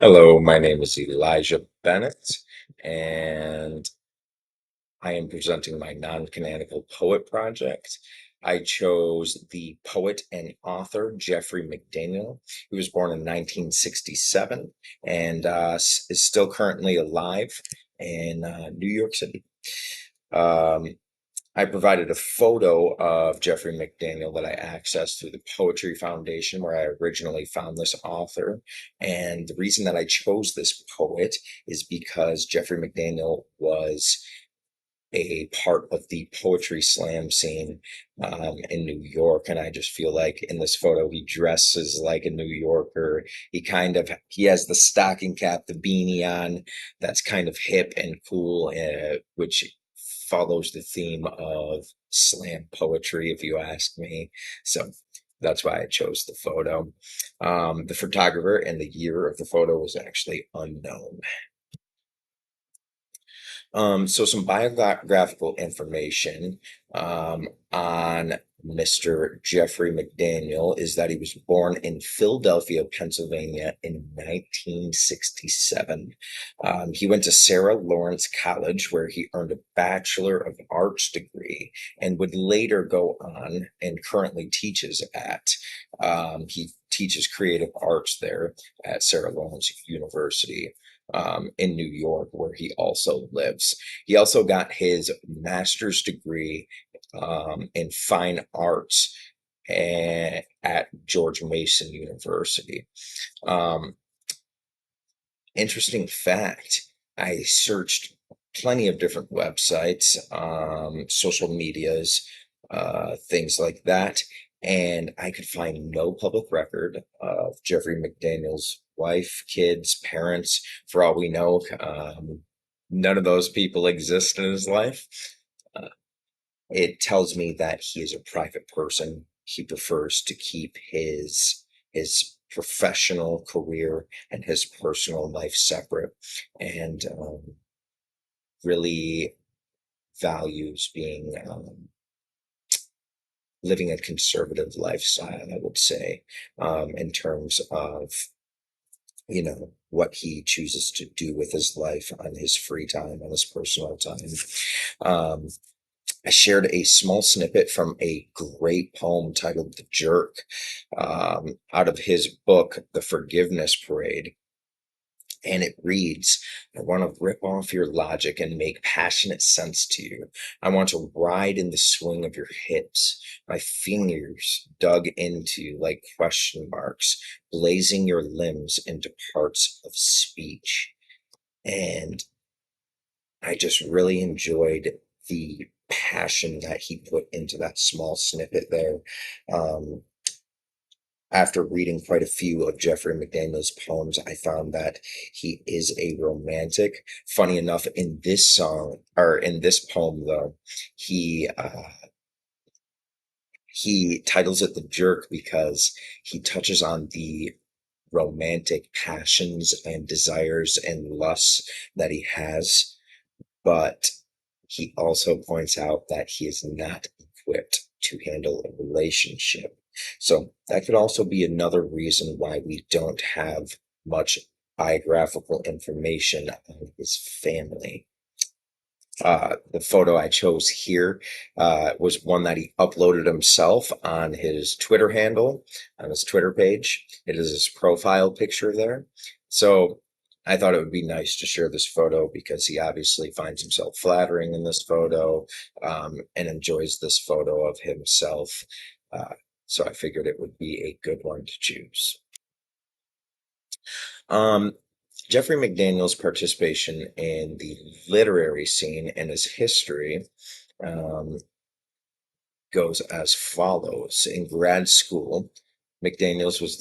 Hello, my name is Elijah Bennett, and I am presenting my non-canonical poet project. I chose the poet and author Jeffrey McDaniel. He was born in 1967 and is still currently alive in New York City. Um, I provided a photo of Jeffrey McDaniel that I accessed through the Poetry Foundation, where I originally found this author. And the reason that I chose this poet is because Jeffrey McDaniel was a part of the poetry slam scene in New York. And I just feel like in this photo, he dresses like a New Yorker. He has the stocking cap, the beanie on. That's kind of hip and cool, which follows the theme of slam poetry, if you ask me. So that's why I chose the photo. The photographer and the year of the photo was actually unknown. So some biographical information on Mr. Jeffrey McDaniel is that he was born in Philadelphia, Pennsylvania in 1967. He went to Sarah Lawrence College, where he earned a Bachelor of Arts degree and would later go on and currently teaches at. He teaches creative arts there at Sarah Lawrence University in New York, where he also lives. He also got his master's degree in fine arts at George Mason University. Um, Interesting fact, I searched plenty of different websites, social medias, things like that, and I could find no public record of Jeffrey McDaniel's wife, kids, parents. For all we know, none of those people exist in his life. Uh, it tells me that he is a private person. He prefers to keep his professional career and his personal life separate, and really values being living a conservative lifestyle, I would say, in terms of what he chooses to do with his life on his free time, on his personal time. Um, I shared a small snippet from a great poem titled "The Jerk" out of his book, "The Forgiveness Parade." And it reads, I want to rip off your logic and make passionate sense to you. I want to ride in the swing of your hips, my fingers dug into you like question marks, blazing your limbs into parts of speech. And I just really enjoyed the passion that he put into that small snippet there. Um, After reading quite a few of Jeffrey McDaniel's poems, I found that he is a romantic. Funny enough, in this song or in this poem, though, he uh, he titles it "The Jerk" because he touches on the romantic passions and desires and lusts that he has, but he also points out that he is not equipped to handle a relationship. So that could also be another reason why we don't have much biographical information on his family. The photo I chose here was one that he uploaded himself on his Twitter handle, on his Twitter page. It is his profile picture there. So I thought it would be nice to share this photo because he obviously finds himself flattering in this photo, and enjoys this photo of himself. Uh, so I figured it would be a good one to choose. Um, Jeffrey McDaniel's participation in the literary scene and his history um, goes as follows. In grad school, McDaniels was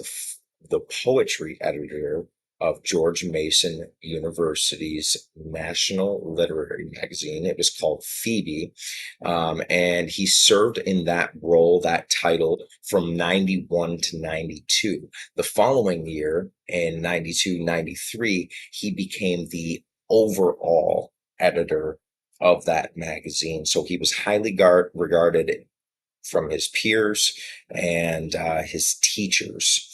the poetry editor of George Mason University's national literary magazine. It was called Phoebe. And he served in that role, that title, from 91 to 92. The following year, in 92, 93, he became the overall editor of that magazine. So he was highly regarded from his peers and his teachers.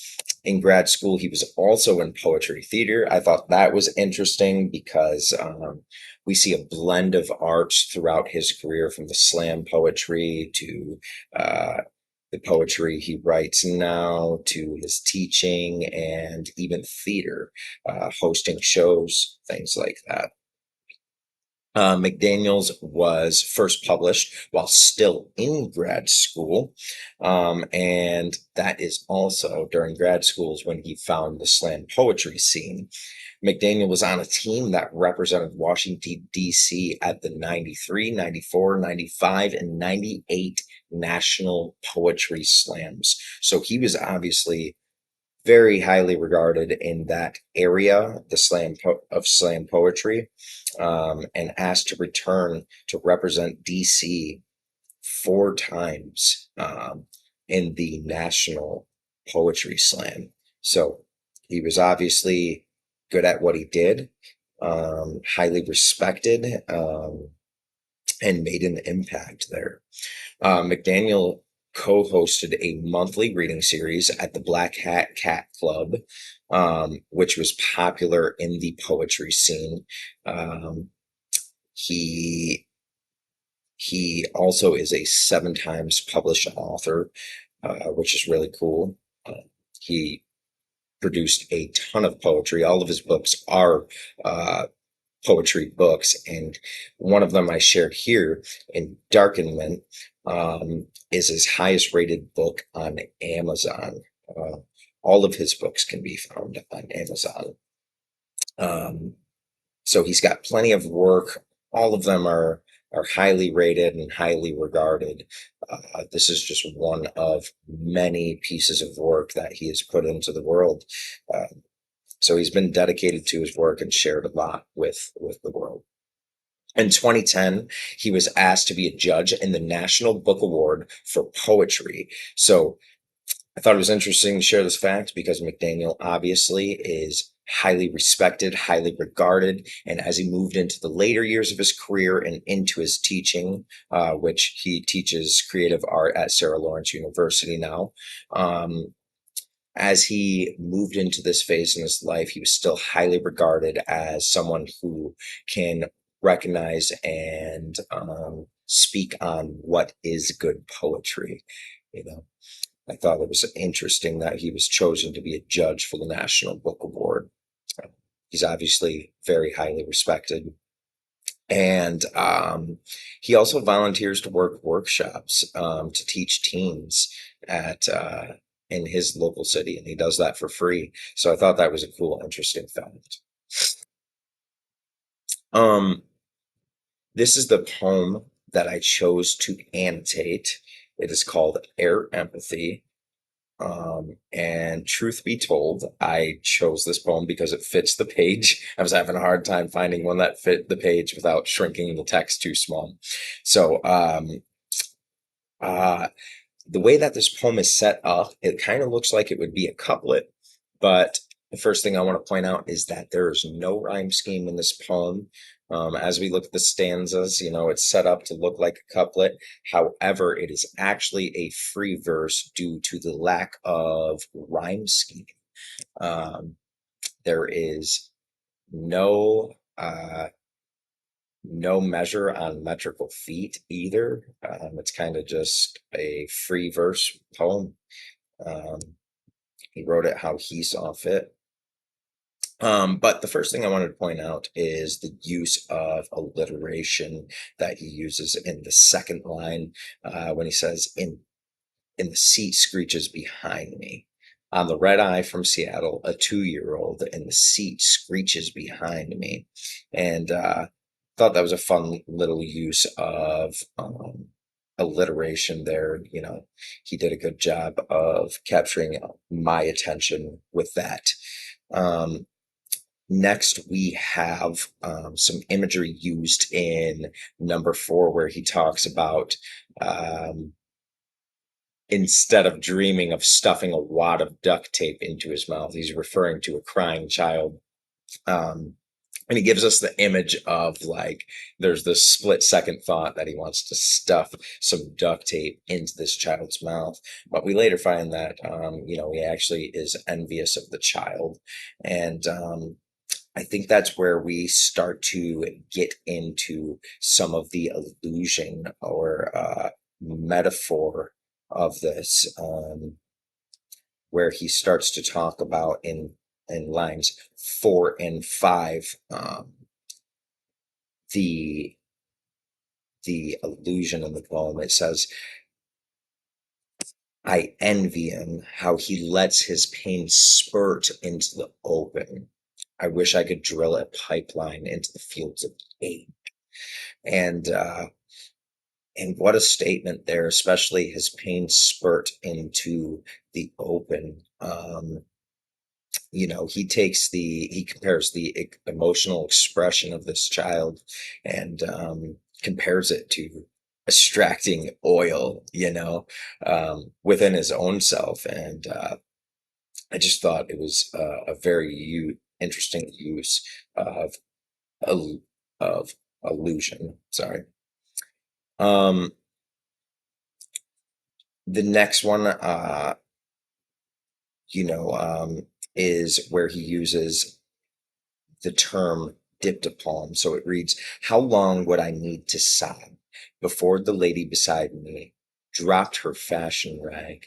In grad school, he was also in poetry theater. I thought that was interesting because we see a blend of arts throughout his career, from the slam poetry to uh, the poetry he writes now, to his teaching, and even theater, hosting shows, things like that. McDaniels was first published while still in grad school. And that is also during grad schools when he found the slam poetry scene. McDaniel was on a team that represented Washington, D.C. at the 93, 94, 95, and 98 National Poetry Slams. So he was obviously very highly regarded in that area, the of slam poetry, and asked to return to represent DC 4 times in the National Poetry Slam. So he was obviously good at what he did, highly respected, and made an impact there. McDaniel co-hosted a monthly reading series at the Black Hat Cat Club, which was popular in the poetry scene. Um, he he also is a 7 times published author, which is really cool. He produced a ton of poetry. All of his books are uh, poetry books, and one of them I shared here in Darkenment is his highest rated book on Amazon. Uh, all of his books can be found on Amazon. Um, so he's got plenty of work. All of them are highly rated and highly regarded. This is just one of many pieces of work that he has put into the world. Uh, so he's been dedicated to his work and shared a lot with the world. In 2010, he was asked to be a judge in the National Book Award for Poetry. So I thought it was interesting to share this fact because McDaniel obviously is highly respected, highly regarded, and as he moved into the later years of his career and into his teaching, which he teaches creative art at Sarah Lawrence University now, as he moved into this phase in his life, he was still highly regarded as someone who can recognize and speak on what is good poetry. You know, I thought it was interesting that he was chosen to be a judge for the National Book Award. He's obviously very highly respected. And he also volunteers to work workshops to teach teens at in his local city, and he does that for free. So I thought that was a cool, interesting fact. Um, this is the poem that I chose to annotate. It is called Air Empathy. And truth be told, I chose this poem because it fits the page. I was having a hard time finding one that fit the page without shrinking the text too small. So, uh, the way that this poem is set up, it kind of looks like it would be a couplet, but the first thing I want to point out is that there is no rhyme scheme in this poem. As we look at the stanzas, it's set up to look like a couplet. However, it is actually a free verse due to the lack of rhyme scheme. Um, there is no no measure on metrical feet either. It's kind of just a free verse poem. Um, he wrote it how he saw fit. But the first thing I wanted to point out is the use of alliteration that he uses in the second line when he says, in the seat screeches behind me. On the red eye from Seattle, a 2-year-old in the seat screeches behind me. And thought that was a fun little use of alliteration there. He did a good job of capturing my attention with that. Um, Next, we have some imagery used in number 4, where he talks about um, instead of dreaming of stuffing a wad of duct tape into his mouth, he's referring to a crying child. Um, And he gives us the image of like there's this split second thought that he wants to stuff some duct tape into this child's mouth, but we later find that he actually is envious of the child. And I think that's where we start to get into some of the illusion or metaphor of this, where he starts to talk about in lines 4 and 5, the the illusion in the poem. It says, "I envy him how he lets his pain spurt into the open. I wish I could drill a pipeline into the fields of hate." And what a statement there, especially his pain spurt into the open. He compares the emotional expression of this child, and compares it to extracting oil, within his own self. And I just thought it was a very interesting use of al- of illusion. Sorry. Um, the next one, you know, um, is where he uses the term diptopalm. So it reads, "How long would I need to sob before the lady beside me dropped her fashion rag,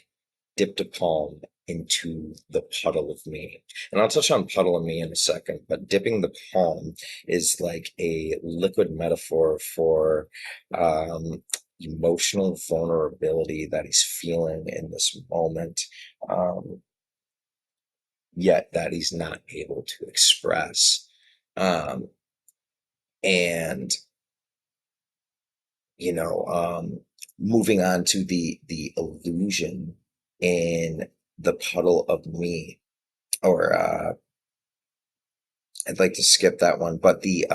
dipped a palm into the puddle of me?" And I'll touch on puddle of me in a second, but dipping the palm is like a liquid metaphor for um, emotional vulnerability that he's feeling in this moment. Um, Yet that he's not able to express. Um, and you know, moving on to the illusion in the puddle of me, or I'd like to skip that one, but the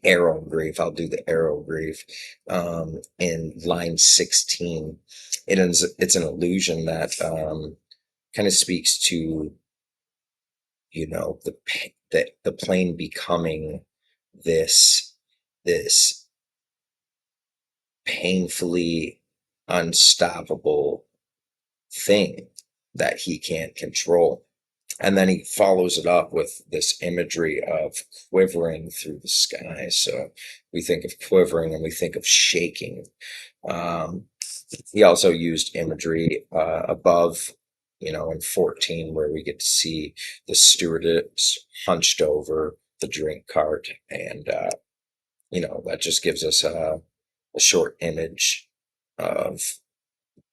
arrow grief, I'll do the arrow grief in line 16. It's an illusion that kind of speaks to the plane becoming this this painfully unstoppable thing that he can't control. And then he follows it up with this imagery of quivering through the sky. So we think of quivering and we think of shaking. Um, he also used imagery above, in 14, where we get to see the stewardess hunched over the drink cart. And, that just gives us a short image of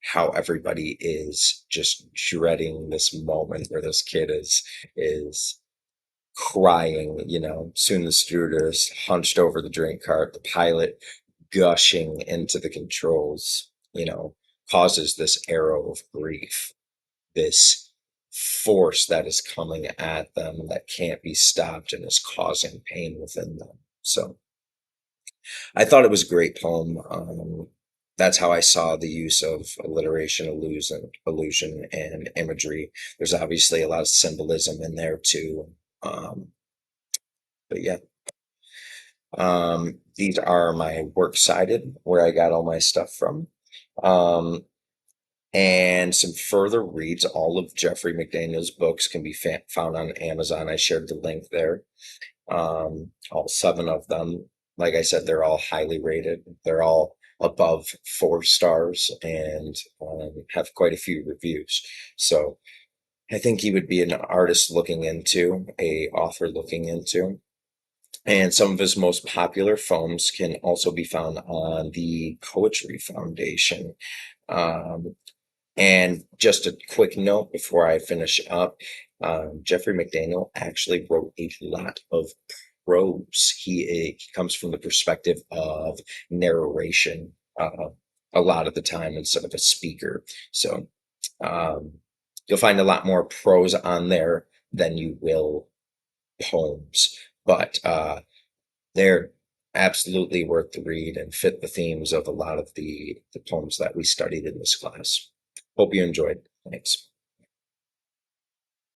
how everybody is just dreading this moment where this kid is crying. Soon the stewardess hunched over the drink cart, the pilot gushing into the controls, causes this arrow of grief, this force that is coming at them that can't be stopped and is causing pain within them. So I thought it was a great poem. That's how I saw the use of alliteration, illusion, and imagery. There's obviously a lot of symbolism in there too. Um, but yeah, these are my works cited, where I got all my stuff from. Um, and some further reads. All of Jeffrey McDaniel's books can be found on Amazon. I shared the link there. All 7 of them, like I said, they're all highly rated. They're all above 4 stars, and have quite a few reviews. So I think he would be an artist looking into, a author looking into. And some of his most popular poems can also be found on the Poetry Foundation. Um, and just a quick note before I finish up, Jeffrey McDaniel actually wrote a lot of prose. He comes from the perspective of narration a lot of the time instead of a speaker. So um, you'll find a lot more prose on there than you will poems, but they're absolutely worth the read and fit the themes of a lot of the poems that we studied in this class. Hope you enjoyed. Thanks.